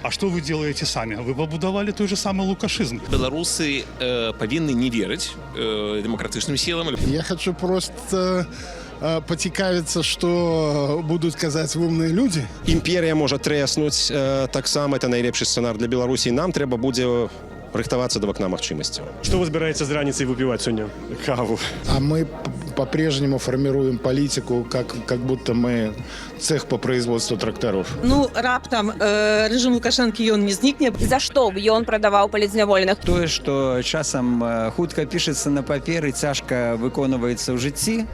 А что вы делаете сами? Вы побудовали той же самый лукашизм. Беларусы повинны не верить демократичным силам. Я хочу просто поцікавіцца, што будуць казаць умныя людзі. Імперія можа трэснуць, таксама это найлепшы сцэнар для Беларусі. Нам трэба будзе рыхтавацца да вакна магчымасцяў. Что вы собираетесь за раницей выпивать сегодня? Каву. А мы по-прежнему формируем политику, как будто мы цех по производству тракторов. Ну, раптам рэжым Лукашэнкі ён не знікне. За што ён прадаваў палізняволеных? Тое, што часам хутка пішацца на паперы, цяжка выконваецца ў жыцці.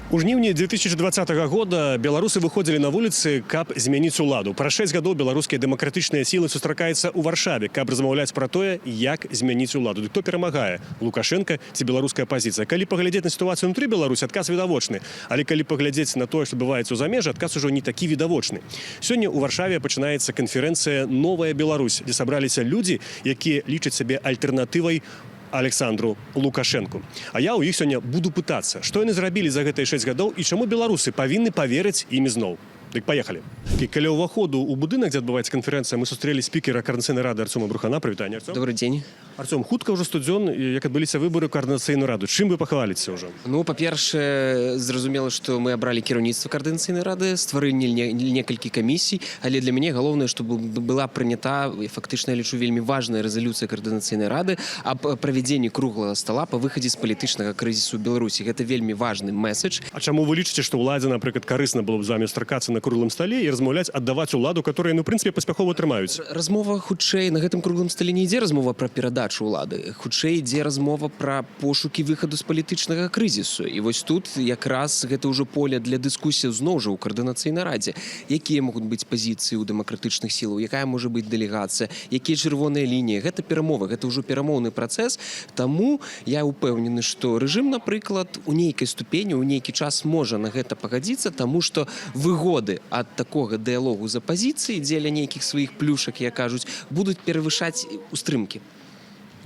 У жніўні 2020 года беларусы выходзілі на вуліцы, каб змяніць уладу. Пра 6 гадоў беларускія дэмакратычныя сілы сустракаюцца ў Варшаве, каб размаўляць пра тое, як змяніць уладу. Ды хто перамагае? Лукашенко ці беларуская апазіцыя? Калі паглядзець на сітуацыю ўнутры Беларусі, адказ відавочны. Але калі паглядзець на тое, што адбываецца ў замежжы, адказ ужо не такі відавочны. Сёння ў Варшаве пачынаецца канферэнцыя «Новая Беларусь», дзе сабраліся людзі, якія лічаць сябе альтэрнатывай Александру Лукашенку. А я ў іх сёння буду пытацца, што яны зрабілі за гэтыя 6 гадоў і чаму беларусы павінны паверыць ім ізноў. Дык паехалі. І каля ўваходу ў будынак, дзе адбываецца канферэнцыя, мы сустрэлі спікера Координацыйнай рады Арцёма Брухана. Прывітанне, Арцём. Добрый дзень. Арцём, хутка ўжо 100 дзён, як адбыліся выбары ў Координацыйную раду. Чым вы пахваліце ўжо? Ну, па-першае, зразумела, што мы абралі кіраўніцтва Координацыйнай рады, стварылі некалькі камісій, але для мяне галоўнае, што была прынята, фактычна, я лічу, вельмі важная рэзалюцыя Координацыйнай рады аб правядзенні круглага стала па выхадзе з палітычнага крызісу ў Беларусі. Гэта вельмі важны месседж. А чаму вы лічыце, што ўладзе, напрыклад, карысна было б з вамі сустракацца на круглым стале і размаўляць, аддаваць уладу, которую, ну, в прынцыпе, паспяхова трымаюць? Размова хутчэй на гэтым круглым стале не ідзе размова пра перадачу ўлады. Хутчэй ідзе размова пра пошукі выхаду з палітычнага крызісу. І вось тут якраз гэта ўжо поле для дыскусіяў зноў жа ў Координацыйнай радзе. Якія могуць быць пазіцыі ў дэмакратычных сілаў, якая можа быць дэлегацыя, якія чырвоныя лініі. Гэта перамовы, гэта ўжо перамоўны працэс. Таму я ўпэўнены, што рэжым, напрыклад, у нейкай ступені, у нейкі час можа на гэта пагадзіцца, таму што выгоды ад такога дыялогу з апазіцыяй дзеля нейкіх сваіх плюшак, як кажуць, будуць перавышаць устрымкі.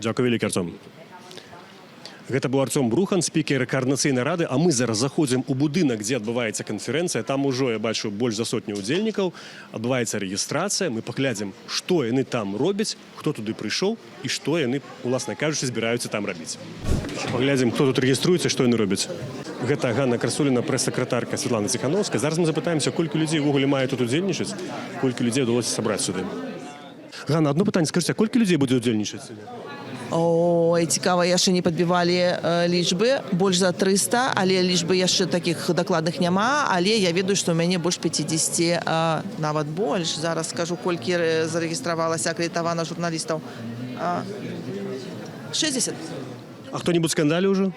Дзякуй вялікі, Арцём. Гэта быў Арцём Брухан, спікер Координацыйнай рады, а мы зараз заходзім у будынак, дзе адбываецца канферэнцыя. Там ужо, я бачу, больш за 100 удзельнікаў. Адбываецца рэгістрацыя. Мы паглядзім, што яны там робяць, хто туды прыйшоў і што яны, уласна кажучы, збіраюцца там рабіць. Паглядзім, хто тут рэгіструецца, што яны робяць. Гэта Ганна Красуліна, прэс-сакратарка Святлана Ціхановская. Зараз мы запытаемся, колькі людзей увогуле мае тут удзельнічаць, колькі людзей удалося сабраць сюды. Ганна, одно пытанне, скажыце, колькі людзей будзе удзельнічаць сюды? Ой, цікава, яшчэ не падбівалі лічбы, больш за 300, але лічбы яшчэ такіх дакладных няма, але я ведаю, што ў мяне больш 50, нават больш. Зараз скажу, колькі зарэгістравалася акрэдытавана журналістаў. 60. А хто-небудзь скандалі ўжо?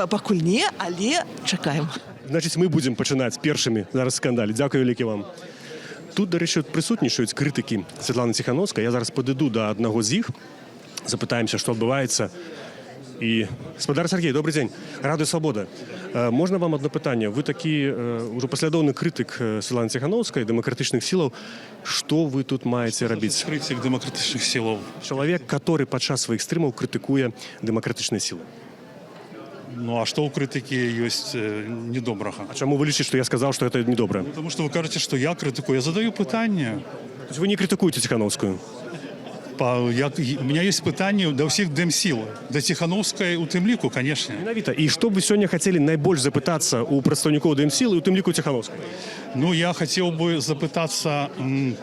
Пакуль не, але чакаем. Значыць, мы будзем пачынаць першымі зараз скандалі. Дзякуй вялікі вам. Тут, дарэчы, прысутнічаюць крытыкі Святланы Ціхановскай. Я зараз падыду да аднаго з іх, запытаемся, што адбываецца. І гаспадар Сергей, добрый дзень. Радыё Свабода. Можна вам одно пытанне? Вы такі ўжо паслядоўны крытык Святланы Ціхановскай, дэмакратычных сілаў. Што вы тут маеце рабіць? Крытик демократичных сил. Чалавек, который падчас сваіх стрымаў крытыкуе дэмакратычныя сілы. Ну а что у критики есть недоброго? А чаму вы лічыце, што я сказаў, што это недобра? Потому что вы кажете, что я критикую. Я задаю пытание. То есть вы не крытыкуеце Ціхановскую? У меня есть пытание до всех дэм-сил. До Тихановской у тым ліку, конечно. Менавіта. І што б вы сёння хацелі найбольш запытацца у прадстаўнікоў дэм-сіл і у тым ліку Ціхановскай? Ну, я хотел бы запытаться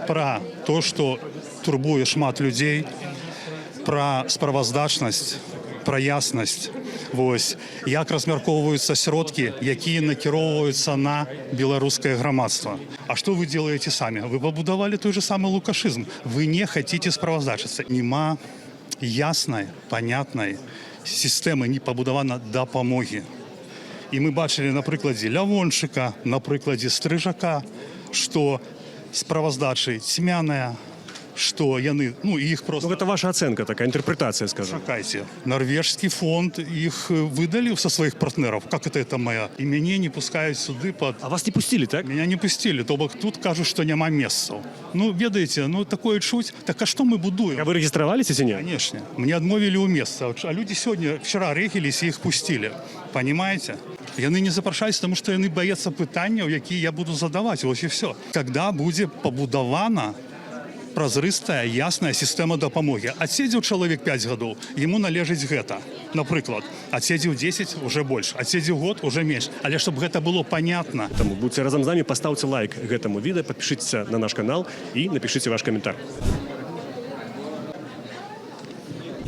про то, что турбуе шмат людей, про справаздачнасць, про яснасць. Вось. Як размяркоўваюцца сродкі, якія накіроўваюцца на беларускае грамадства. А что вы делаете сами? Вы побудовали той же самый лукашизм. Вы не хотите справаздачыцца. Нема яснай, понятнай сістэмы, не пабудавана дапамогі. І мы бачылі на прыкладзе Лявончыка, на прыкладзе Стрыжака, што справаздачы цьмяная, что яны, ну, их просто... Ну, это ваша оценка, такая интерпретация, скажем. Шакайте. Норвежский фонд их выдалил со своих партнеров. Как это моя? И меня не пускают суды под... А вас не пустили, так? Меня не пустили. То бок тут кажут, что нема месцаў. Ну, ведаете, ну, такое чуть. Так а что мы будуем? А вы регистрировались, если нет? Конечно. Мне отмовили у места. А люди сегодня, вчера регились и их пустили. Понимаете? Яны не запрашаюць, тому што яны баяцца пытанняў, якія я буду задаваць. Вось і все. Когда будзе пабудавана празрыстая, ясная сістэма дапамогі. Адседзеў чалавек 5 гадоў, яму належыць гэта. Напрыклад, адседзеў 10 уже больш, адседзеў год уже менш. Але чтобы гэта было понятно. Таму будьце разам з намі, пастаўце лайк гэтаму відэа, падпішыцеся на наш канал і напішыце ваш каментар.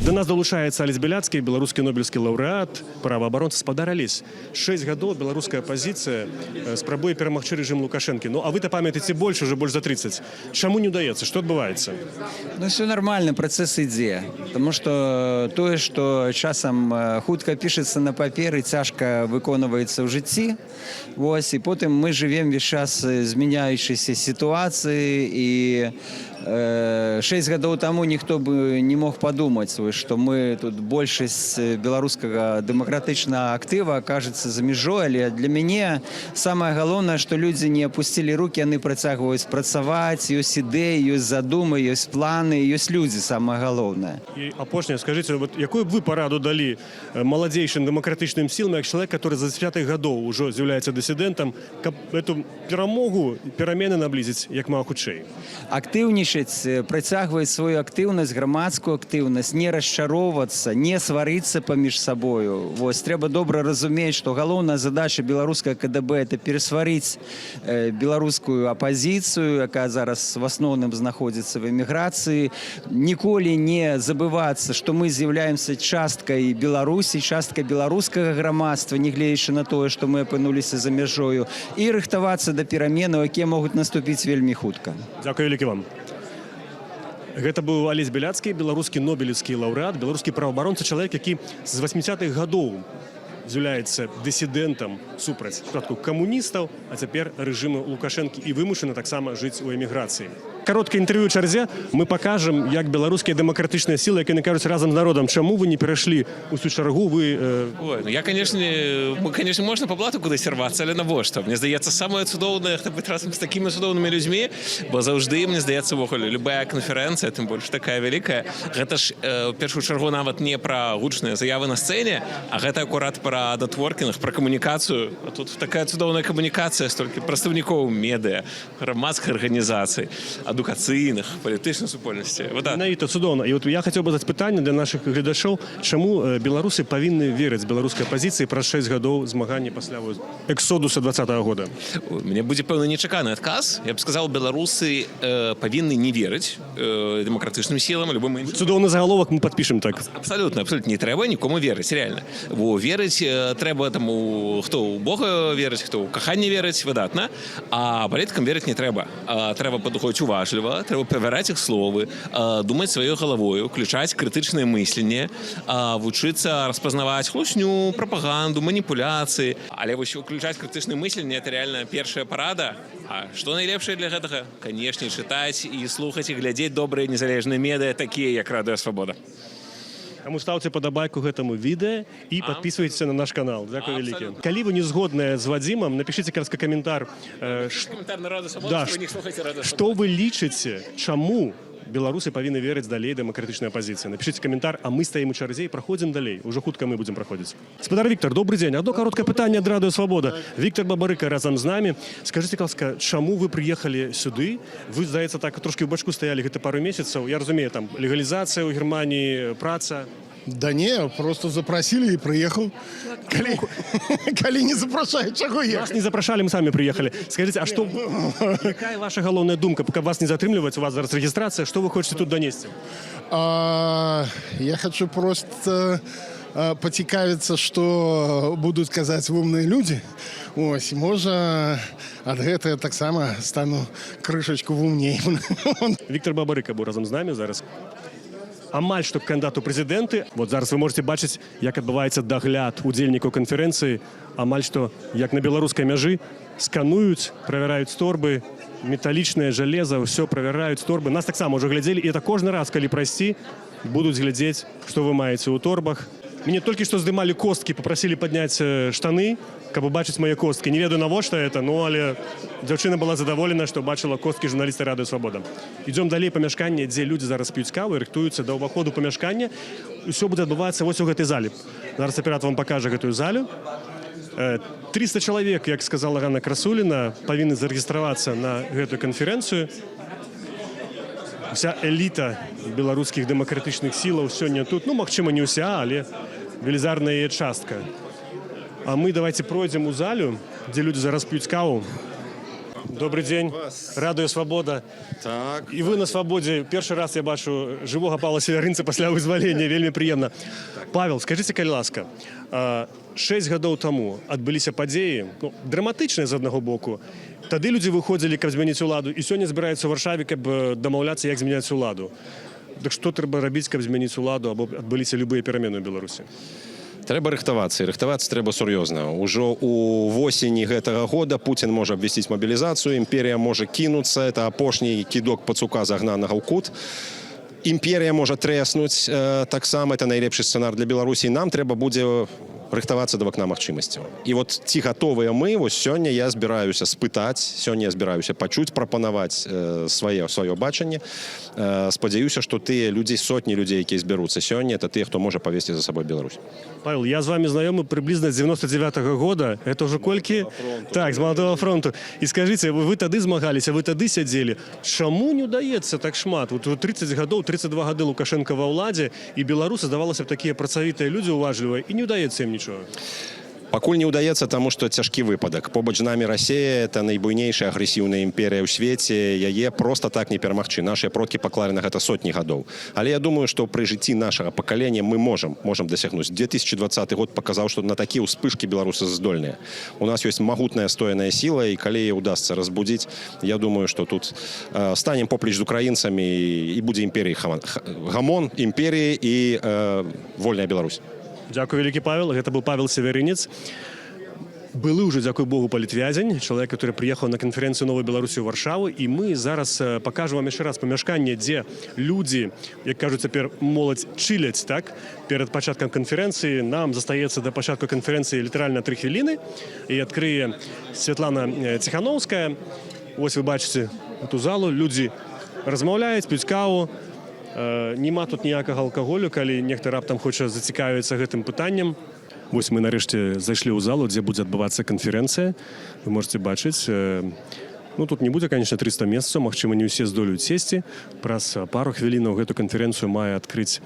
До нас долучаецца Алесь Беляцкі, беларускі нобелевскі лаўрэат, праваабаронца. Спадар Алесь, 6 гадоў беларуская апазіцыя спрабуе перамагчы рэжым Лукашэнкі. Ну, а вы-то памятаеце больш, уже больш за 30. Чаму не ўдаецца? Што адбываецца? Ну, все нормально, працэс ідзе. Таму што тое, што часам хутка пішацца на паперы, цяжка выконваецца ў жыцці. Вось, і потым мы жывем весь час змяняючыся сітуацыі, і 6 гадоў таму ніхто бы не мог падумаць, што мы тут большасць беларускага дэмакратычнага актыва акажацца за мяжой, але для мяне самае галоўнае, што людзі не апусцілі рукі, яны працягваюць працаваць, ёсць ідэі, ёсць задумы, ёсць планы, ёсць людзі, самае галоўнае. І апошняе, скажыце, вот якую б вы параду далі маладзейшым дэмакратычным сілам, як чалавек, который за 10 гадоў ужо з'яўляецца дысідэнтам, каб эту перамогу, перамены наблізіць як мага хутчэй? Актыўнічаць, працягваць сваю актыўнасць, грамадскую актыўнасць, не расчароўвацца, не сварыцца паміж сабою. Вось, трэба добра разумець, што галоўная задача беларускага КДБ – это перасварыць беларускую апазіцыю, якая зараз в асноўным знаходзіцца в эміграцыі. Ніколі не забывацца, што мы з'яўляемся часткай Беларусі, часткай беларускага грамадства, нягледзячы на тое, што мы апынуліся за мяжою, і рыхтавацца да пераменаў, якія могуць наступіць вельмі хутка. Дзякуй вялікі вам. Гэта быў Алесь Беляцкі, беларускі нобелевскі лаўрэат, беларускі праваабаронца, чалавек, які з 80-х гадоў з'яўляецца дысідэнтам супраць спачатку камуністаў, а цяпер рэжыму Лукашэнкі і вымушаны таксама жыць у эміграцыі. Кароткае інтэрв'ю чарзе мы пакажам, як беларускія дэмакратычныя сілы, як яны кажуць, разам з народам, чаму вы не перайшлі ў цю чаргу, вы... Ой, ну я, конечно, можна па блату кудись рвацца, але навошта? Мне здаецца, самае цудоўнае, хто быць разам з такімі цудоўнымі людзьмі, бо заўжды, мне здаецца, увогуле, любая канферэнцыя, тым больш такая вялікая, гэта ж, у першую чаргу, нават не пра гучныя заявы на сцэне, а гэта акурат пра нетворкінг, пра камунікацыю. А тут такая цудоўная камунікацыя, столькі прадстаўнікоў медыа, грамадскіх арганізацый, адукацыйных, палітычных супольнасцей. Менавіта цудоўна. І от я хацеў бы задаць пытанне для нашых гледачоў, чаму беларусы павінны верыць беларускай апазіцыі праз 6 гадоў змагання пасля эксодуса 20-го года? Мне будзе пэўны нечаканы адказ. Я б сказаў, беларусы павінны не верыць дэмакратычным сілам, любым іншым. Цудоўны загаловак мы падпішам так. Абсалютна, абсалютна не трэба нікому верыць, реально. Бо верыць трэба таму, хто ў Бога верыць, хто ў каханне верыць, выдатна, а палітыкам верыць не трэба. Трэба падыходзіць уважліва, трэба правяраць іх словы, думаць сваёй галавою, уключаць крытычнае мысленне, вучыцца распазнаваць хлусню, прапаганду, маніпуляцыі. Але вось уключаць крытычнае мысленне – это реально першая парада. А што найлепшае для гэтага? Канешне, чытаць і слухаць і глядзець добрыя незалежныя медыа, такія як Радыё Свабода. Таму ставце падабайку гэтаму відэа і падпісвайцеся на наш канал. Дзякуй вялікі. Калі вы не згодныя з Вадзімам, напішыце кароткі каментар. Каментар на Радыё Свабода, што вы не слухаеце Радыё Свабода. Што вы лічыце, чаму беларусы павінны верыць далей дэмакратычнай апазіцыі? Напішыце каментар, а мы стаім у чарзе і праходзім далей. Ужо хутка мы будзем праходзіць. Спадар Віктор, добрый дзень. Адно кароткае пытанне ад Радыё Свабода. Віктор Бабарыка разам з намі. Скажыце, ласка, чаму вы прыехалі сюды? Вы, здаецца, так трошкі ў бачку стаялі гэта пару месяцаў. Я разумею, там легалізацыя ў Германіі, праца. Да не, просто запросили и приехал. Коли не запрашаюць, чаго ехаць? Вас не запрашалі, мы самі прыехалі. Скажыце, а што... Якая ваша галоўная думка? Каб вас не затрымліваць, у вас зараз рэгістрацыя, што вы хочаце тут донесці? Я хочу просто поцікавіцца, што будуць казаць умныя людзі. Ось, можа, ад гэтага таксама стану крышачку умней. Віктор Бабарыка быў разам з намі зараз. Амаль што кандыдат у прэзідэнты. Вот зараз вы можете бачыць, як адбываецца дагляд удзельнікаў канферэнцыі. Амаль што, як на беларускай мяжы, скануюць, правяраюць торбы, металічнае жалеза, ўсё правяраюць торбы. Нас таксама ўжо глядзелі, і это кожны раз, калі прайсці, будуць глядзець, што вы маеце ў торбах. Мяне толькі што здымалі косткі, папрасілі падняць штаны, каб убачыць мае косткі. Не ведаю, навошта это, ну, але дзяўчына была задаволена, што бачыла косткі журналіста Радыё Свабода. Ідзём далей памяшканне, дзе людзі зараз п'юць каву і рыхтуюцца да ўваходу памяшкання. Усё будзе адбывацца вось у гэтай зале. Зараз аператар вам пакажа гэтую залю. 300 чалавек, як сказала Ганна Красуліна, павінны зарэгістравацца на гэтую канферэнцыю. Вся эліта беларускіх дэмакратычных сілаў сёння тут, ну, магчыма, не ўся, але велізарная яе частка. А мы давайте пройдзем у залю, дзе людзі зараз п'юць каву. Добрый дзень, радыё «Свабода». Так. І вы на «Свабодзе». Першы раз я бачу жывога Павла Севярынца пасля вызвалення, вельмі прыемна. Павел, скажыце, калі ласка, 6 гадоў таму адбыліся падзеі, ну, драматычныя з аднаго боку. Тады людзі выходзілі, каб змяніць уладу, і сёння збіраюцца ў Варшаве, каб дамаўляцца, як змяняць уладу. Так што трэба рабіць, каб змяніць уладу, або адбыліся любыя перамены ў Беларусі? Трэба рыхтавацца, і рыхтавацца трэба сур'ёзна. Ужо у восені гэтага года Пуцін можа абвясціць мабілізацыю, імперія можа кінуцца, это апошні кідок пацука загнанага ў кут. Імперія можа трэснуць, таксама это найлепшы сцэнар для Беларусі. Нам трэба будзе рыхтавацца да вакна магчымасцяў. І вот ці гатовыя мы, вось сёння я збіраюся спытаць, сёння я збіраюся пачуць, прапанаваць сваё бачанне. Спадзяюся, што тыя людзі, сотні людзей, якія збяруцца сёння, это тыя, хто можа павесці за сабой Беларусь. Павел, я з вами знаёмы прыблізна з 99-го года. Это ўжо колькі? Так, з Маладога фронту. І скажыце, вы тады змагаліся, вы тады сядзелі. Чаму не ўдаецца так шмат? Вот 30 гадоў, 32 гады Лукашенко ва ўладзе, і беларусы, здавалася б, такія працавітыя людзі уважлівыя, і не ўдаецца ім нічого. Пакуль не ўдаецца, таму што цяжкі выпадак. Побач з намі Расія – это найбуйнейшая агрэсіўная імперія ў свеце. Яе проста так не перамагчы. Нашыя продкі паклалі на гэта сотні гадоў. Але я думаю, што пры жыцці нашага пакалення мы можам дасягнуць. 2020 год паказаў, што на такія ўспышкі беларусы здольныя. У нас ёсць магутная стояная сіла, і калі яе ўдасца разбудзіць, я думаю, што тут станем поплеч з украінцамі і будзе імперіяй гамон імперіі і вольная Беларусь. Дзякуй, вялікі Павел. Гэта быў Павел Севярынец. Былы ўжо, дзякуй Богу, палітвязень, чалавек, который прыехаў на канферэнцыю «Новай Беларусі» ў Варшаву, і мы зараз пакажам вам яшчэ раз памяшканне, дзе людзі, як кажуць цяпер, моладзь чыляць, так? Перад пачаткам канферэнцыі нам застаецца да пачатку канферэнцыі літаральна 3 хвіліны, і адкрые Святлана Ціхановская. Вось вы бачыце эту залу, людзі размаўляюць, п'юць каву. Нема тут ніякага алкаголю, калі нехта раптам хоча зацікавіцца гэтым пытаннем. Вось мы нарэшце зайшлі ў залу, дзе будзе адбывацца канферэнцыя. Вы можете бачыць, ну тут не будзе, конечно, 300 месцаў, магчыма, не ўсе здолеюць сесці. Праз пару хвілінаў гэту канферэнцыю мае адкрыць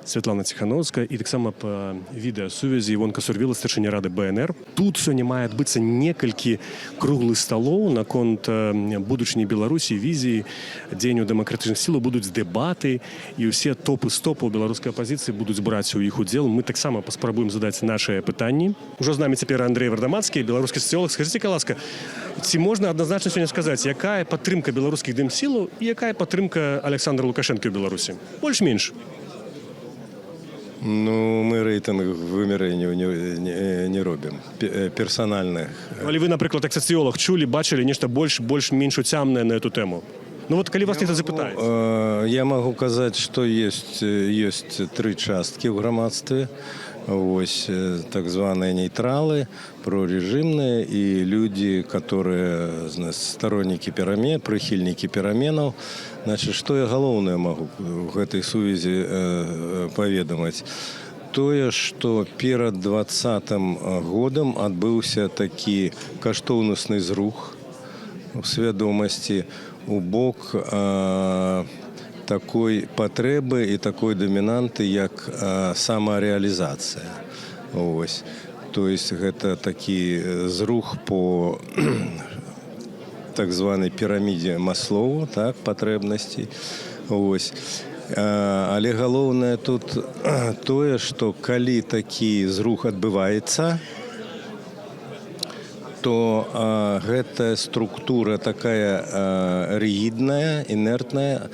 Святлана Ціхановская, і таксама па відэасувязі Івонка Сурвіла, старшыня рады БНР. Тут сёння мае адбыцца некалькі круглых сталоў наконт будучыні Беларусі, візіі, дзеянняў дэмакратычных сілаў, будуць дэбаты, і ўсе топы стопаў беларускай апазіцыі будуць браць у іх удзел. Мы таксама паспрабуем задаць нашыя пытанні. Ужо з намі цяпер Андрэй Вардамацкі, беларускі сацыёлог. Скажыце, ласка, ці можна адназначна сёння сказаць, якая падтрымка беларускіх дэмсілаў і якая падтрымка Александра Лукашенка ў Беларусі? Больш-менш. Ну, мы рэйтынг вымярэнняў не робім, персанальных. Але вы, напрыклад, як сацыёлог, чулі, бачылі нешта больш-менш уцямнае на эту тэму? Ну вот, калі вас нехта запытаюць. Я магу казаць, што ёсць 3 часткі ў грамадстве. Вось, так званыя нейтралы, прорежимные и люди, которые, сторонники перамен, прыхільнікі пераменаў. Значит, што я галоўнае магу в гэтай сувязі паведамаць? Тое, што перад 2020 годам адбыўся такі каштоўнасны зрух у свядомасці у бок такой патрэбы і такой дамінанты, як самарэалізацыя. Ось. То есть гэта такі зрух по так званай пірамідзе Маслоу, так, патрэбнасцей. Ось. Але галоўнае тут тое, што калі такі зрух адбываецца, то гэтая структура такая ригидная, инертная,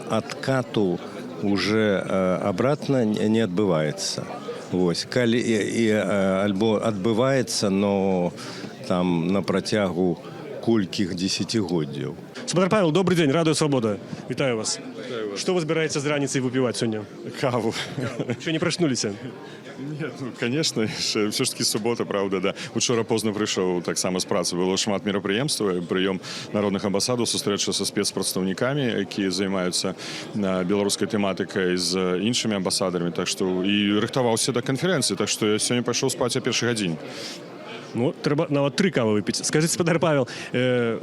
откату уже обратно не адбываецца. Вось. Альбо адбываецца, но там на працягу колькіх десятигоддзяў. Спадар Павел, добрый день, радио «Свобода». Вітаю вас. Что вы збираетесь з раніцы выпивать сегодня? Каву. Еще не проснулись? Нет, ну, конечно, все ж таки субота, правда, да. Учора позна прыйшоў таксама з працы. Было шмат мерапрыемстваў, прыём народных амбасадаў, сустрэча са спецпрадстаўнікамі, якія займаюцца беларускай тэматыкай з іншымі амбасадарамі, так што і рыхтаваўся да канферэнцыі, так што я сёння пайшоў спаць о 1:00 гадзіне. Ну, трэба нават 3 кавы выпіць. Скажыце, спадар Павел,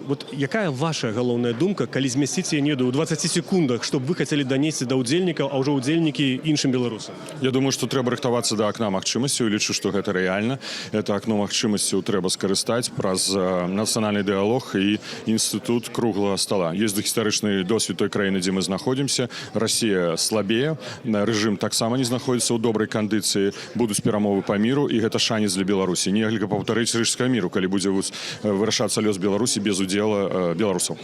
вот якая ваша галоўная думка, калі змясціць яе неду ў 20 секундах, што б вы хацелі данесці да ўдзельнікаў, а ўжо ўдзельнікі іншым беларусам? Я думаю, што трэба рыхтавацца да акна магчымасцяў, лічу, што гэта рэальна. Это акно магчымасцяў трэба скарыстаць праз нацыянальны дыалог і інстытут круглага стола. Ёсць гістарычны досвед той краіны, дзе мы знаходзімся. Расія слабее, рэжым таксама не знаходзіцца ў добрай кандыцыі, будуць перамовы па міру, і гэта шанец для Беларусі. Нельга паўтарыць рыжскага міру, калі будзе вырашацца лёс Беларусі без удзела беларусаў.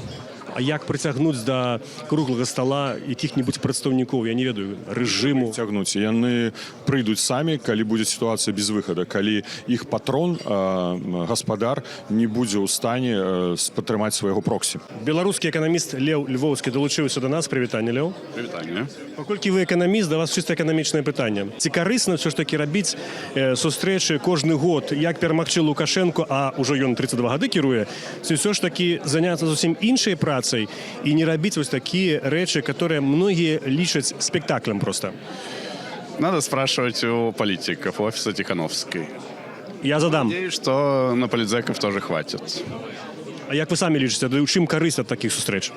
А як прыцягнуць да круглага стола якіх-небудзь прадстаўнікоў, я не ведаю, рэжыму? Цягнуць. Яны прыйдуць самі, калі будзе сітуацыя без выхада, калі іх патрон, гаспадар, не будзе ў стане падтрымаць свайго проксі. Беларускі эканаміст Леў Львоўскі далучыўся да нас. Прывітанне, Леў. Прывітанне. Паколькі вы эканаміст, да вас чыста эканамічнае пытанне. Ці карысна ўсё ж такі рабіць сустрэчы кожны год, як перамагчы Лукашэнку, а ўжо ён 32 гады кіруе, ці ўсё ж такі заняцца зусім іншай працай і не рабіць вось такія рэчы, которые многія лічаць спектаклем просто? Надо спрашивать у политиков, у офиса Тихановской. Я задам. Надеюсь, что на политзеков тоже хватит. А як вы самі лічыце, да ў чым карысць ад такіх сустрэч?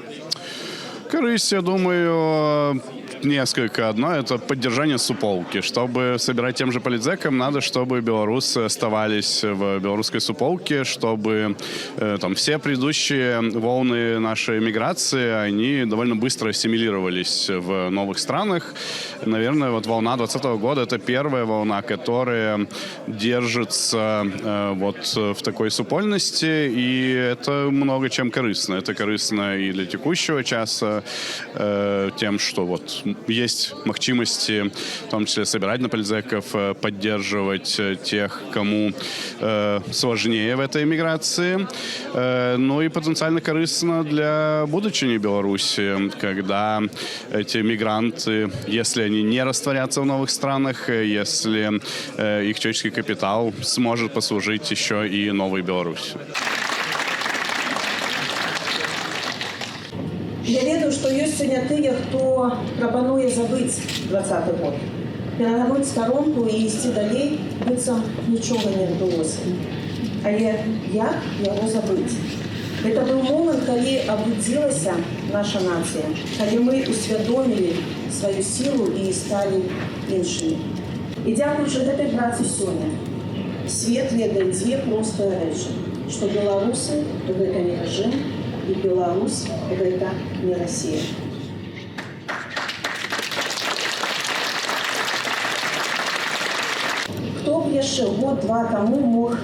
Корысть, я думаю, несколько. Одно – это поддержание суполки. Чтобы собирать тем же политзекам, надо, чтобы белорусы оставались в белорусской суполке, чтобы там все предыдущие волны нашей миграции, они довольно быстро ассимилировались в новых странах. Наверное, вот волна 2020 года – это первая волна, которая держится вот в такой супольности, и это много чем корыстно. Это корыстно и для текущего часа, тем, что вот есть магчимости, в том числе собирать на политзеков, поддерживать тех, кому сложнее в этой миграции. Ну и потенциально корыстно для будущей Беларуси, когда эти мигранты, если они не растворятся в новых странах, если их человеческий капитал сможет послужить еще и новой Беларуси. Я ведаю, што ёсць сёння тыя, хто прапануе забыць 20 год, перагнуць старонку і ісці далей, быццам нічога не адбылося. Але як яго забыць? Гэта быў момант, калі абудзілася наша нацыя, калі мы усвядомілі сваю сілу і сталі іншымі. І дзякуючы гэтай працы сёння свет ведае дзве простыя рэчы, што беларусы – гэта не рэжым, и Беларусь – это не Россия. Кто бы еще год-два тому мог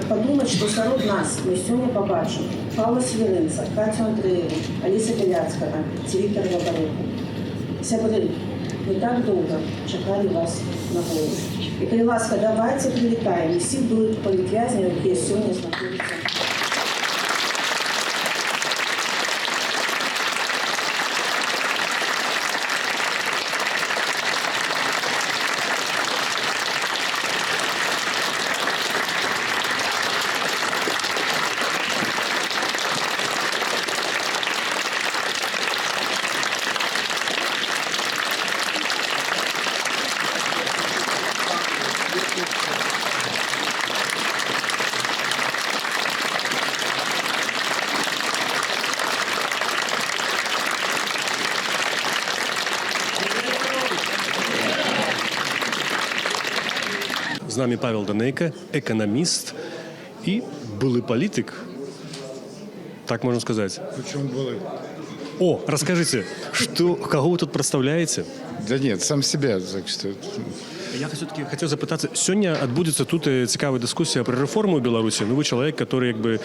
подумать, что сярод нас мы сегодня побачим Павла Свирынца, Катю Андрееву, Алиса Беляцкого, Виктора Лоборука. Сябры, мы так долго чекали вас на волю. И при ласка, давайте привитаем и всех былых политвязней, которые сегодня находятся. З нами Павел Данейко, экономист и былый политик. Так можно сказать. Причем былый? О, расскажите, кого вы тут представляете? Да нет, сам себя, так что Я все-таки хотел запытаться, сегодня отбудется тут цікавая дискуссия про реформу в Беларуси. Ну, вы человек, который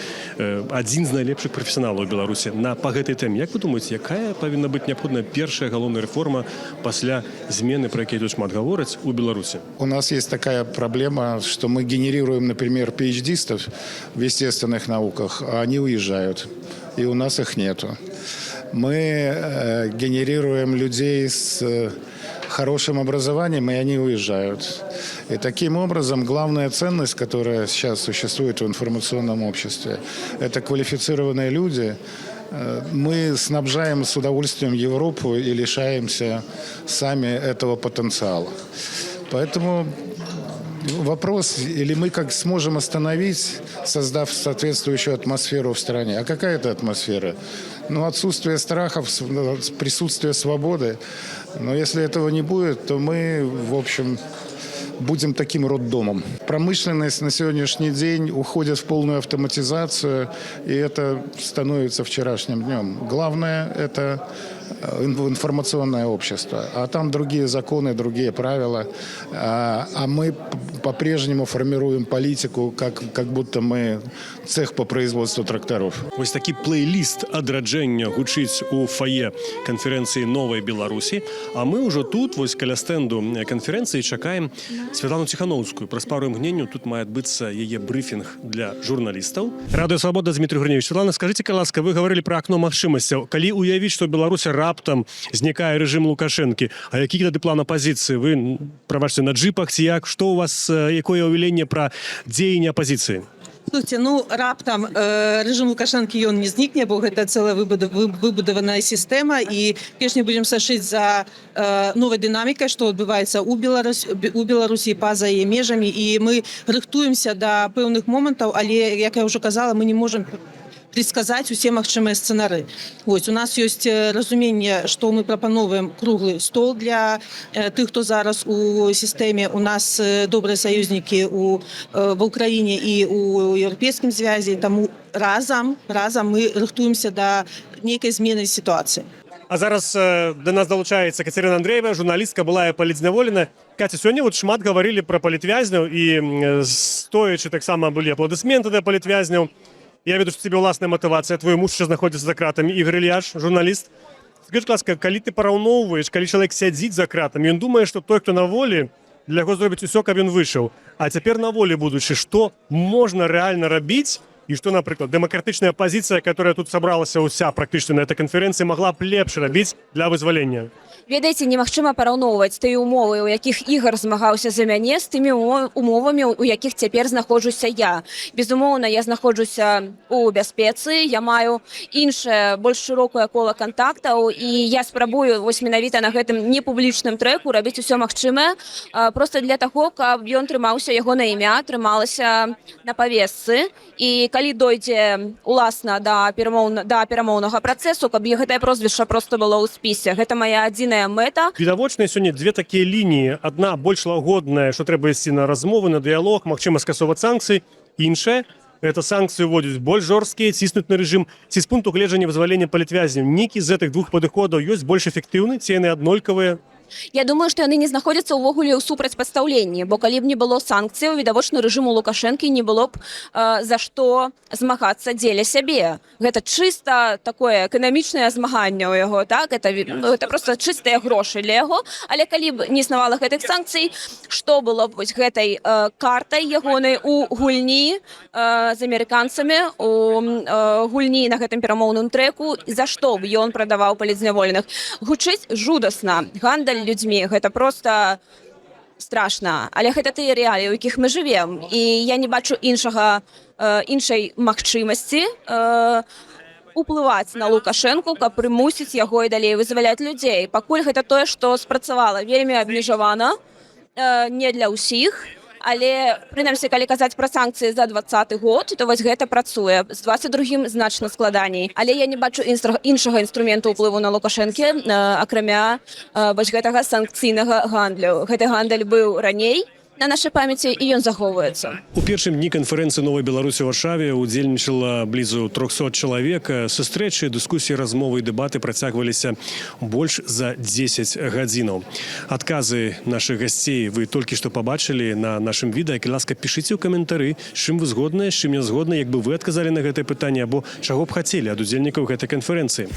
один из наилепших профессионалов в Беларуси по гэтай теме. Як вы думаете, якая повинна быть необходима первая галоўная реформа после змены, про якія тут шмат гавораць, у Беларуси? У нас есть такая проблема, что мы генерируем, например, PhD-стов в естественных науках, а они уезжают, и у нас их нету. Мы генерируем людей с хорошим образованием, и они уезжают. И таким образом главная ценность, которая сейчас существует в информационном обществе, это квалифицированные люди. Мы снабжаем с удовольствием Европу и лишаемся сами этого потенциала. Поэтому вопрос, или мы как сможем остановить, создав соответствующую атмосферу в стране. А какая это атмосфера? Отсутствие страхов, присутствие свободы. Но если этого не будет, то мы, в общем, будем таким роддомом. Промышленность на сегодняшний день уходит в полную автоматизацию, и это становится вчерашним днем. Главное – это информационное общество. А там другие законы, другие правила. А мы по-прежнему формируем политику, как будто мы цех по производству тракторов. Вось такі плейліст адраджэння гучыць у фае канферэнцыі «Новай Беларусі». А мы ўжо тут, вось каля стэнду канферэнцыі, чакаем Святлану Ціхановскую. Праз пару імгненняў тут мае адбыцца яе брыфінг для журналістаў. Радыё Свабода, Дмітрий Гриневич. Светлана, скажите, ласка, вы говорили про окно магчымасцяў. Калі уявіць, што Беларусі раптам знікае рэжым Лукашэнкі, а які тады план апазіцыі? Вы, прабачце, на джипах ці як? Што у вас, якое ўяўленне пра дзеянне апазіцыі? Слухайте, раптам рэжым Лукашэнкі ён не знікне, бо гэта цэлая выбудаваная сістэма, і перш не будзем сачыць за новай дынамікай, што адбываецца у Беларусі па-за яе межамі, і мы рыхтуемся да пэўных момантаў, але, як я ўжо казала, мы не можам предсказать усе магчымыя сцэнары. Вось, у нас ёсць разуменне, што мы прапановваем круглы стол для тых, хто зараз у сістэме. У нас добрыя саюзнікі ва ўкраіне і ў еўрапейскім звязі, таму разам мы рыхтуемся да нейкай змены сітуацыі. А зараз до нас долучаецца Катерина Андреева, журналістка, былая палітзняволена. Катя, сёння шмат гаварылі пра палітвязняў, і стоячы таксама былі апладысменты да палітвязняў. Я веду, что тебе уласная мотивация. Твой муж сейчас находится за кратами. Игорь Ильяш, журналист. Скажи, ласка, калі ты параўноўваеш, калі чалавек сядзіць за кратами, ён думае, што той, хто на волі, для яго зробіць усё, каб ён выйшаў. А цяпер на волі будучы, што можна рэальна рабіць, і што, напрыклад, дэмакратычная апазіцыя, которая тут сабралася ўся практычна на этой канферэнцыі, магла б лепш рабіць для вызвалення? Ведаеце, немагчыма параўноўваць тыя умовы, у якіх Ігор змагаўся за мяне, з тымі умовамі, у якіх цяпер знаходжуся я. Безумоўна, я знаходжуся у бяспецы, я маю іншае, больш шырокае кола кантактаў, і я спрабую вось менавіта на гэтым непублічным трэку рабіць усё магчымае, проста для таго, каб ён трымаўся, ягонае імя трымалася на павесцы, і калі дойдзе уласна да перамоўнага працэсу, каб гэтае прозвішча проста было ў спісе. Гэта моя адзіная мэта. Відавочна сёння две такія лініі. Адна больш лагодная, што трэба ісці на размовы, на дыялог, магчыма скасоваць санкцыі. Іншая – гэта санкцыі ўводзяць больш жорсткія, ціснуць на рэжым. Ці з пункту гледжання вызвалення палітвязняў нейкі з гэтых двух падыходаў ёсць больш эфектыўны, ці яны аднолькавыя? Я думаю, што яны не знаходзяцца ўвогуле ў супрацьпастаўленні, бо калі б не было санкцыяў, відавочна рэжыму Лукашэнкі не было б за што змагацца дзеля сябе. Гэта чыста такое эканамічнае змаганне ў яго, так? Это проста чыстыя грошы для яго. Але калі б не існавала гэтых санкцый, што было б вось гэтай картай ягонай у гульні з амерыканцамі, у гульні на гэтым перамоўным трэку, за што б ён прадаваў палітзняволеных? Гучыць жудасна. Гандаль людзьмі, гэта проста страшна, але гэта тыя рэаліі, у якіх мы жывем, і я не бачу іншай магчымасці уплываць на Лукашэнку, каб прымусіць яго і далей вызваляць людзей. Пакуль гэта тое, што спрацавала вельмі абмежавана, не для ўсіх, але, прынамсі, калі казаць пра санкцыі за 2020 год, то вось гэта працуе. З 22-м значна складаней. Але я не бачу іншага інструменту ўплыву на Лукашэнкі, акрамя вось гэтага санкцыйнага гандлю. Гэты гандаль быў раней, на нашай памяці і ён захоўваецца. У першым дні канферэнцыі «Новай Беларусі» ў Варшаве удзельнічала блізу 300 чалавек. Сустрэчы, дыскусіі, размовы і дэбаты працягваліся больш за 10 гадзінаў. Адказы нашых гасцей вы толькі што пабачылі на нашым відэа. Калі ласка, пішыце ў каментары, з чым вы згодныя, з чым не згодныя, як бы вы адказалі на гэтае пытанне, або чаго б хацелі ад удзельнікаў гэтай канферэнцыі.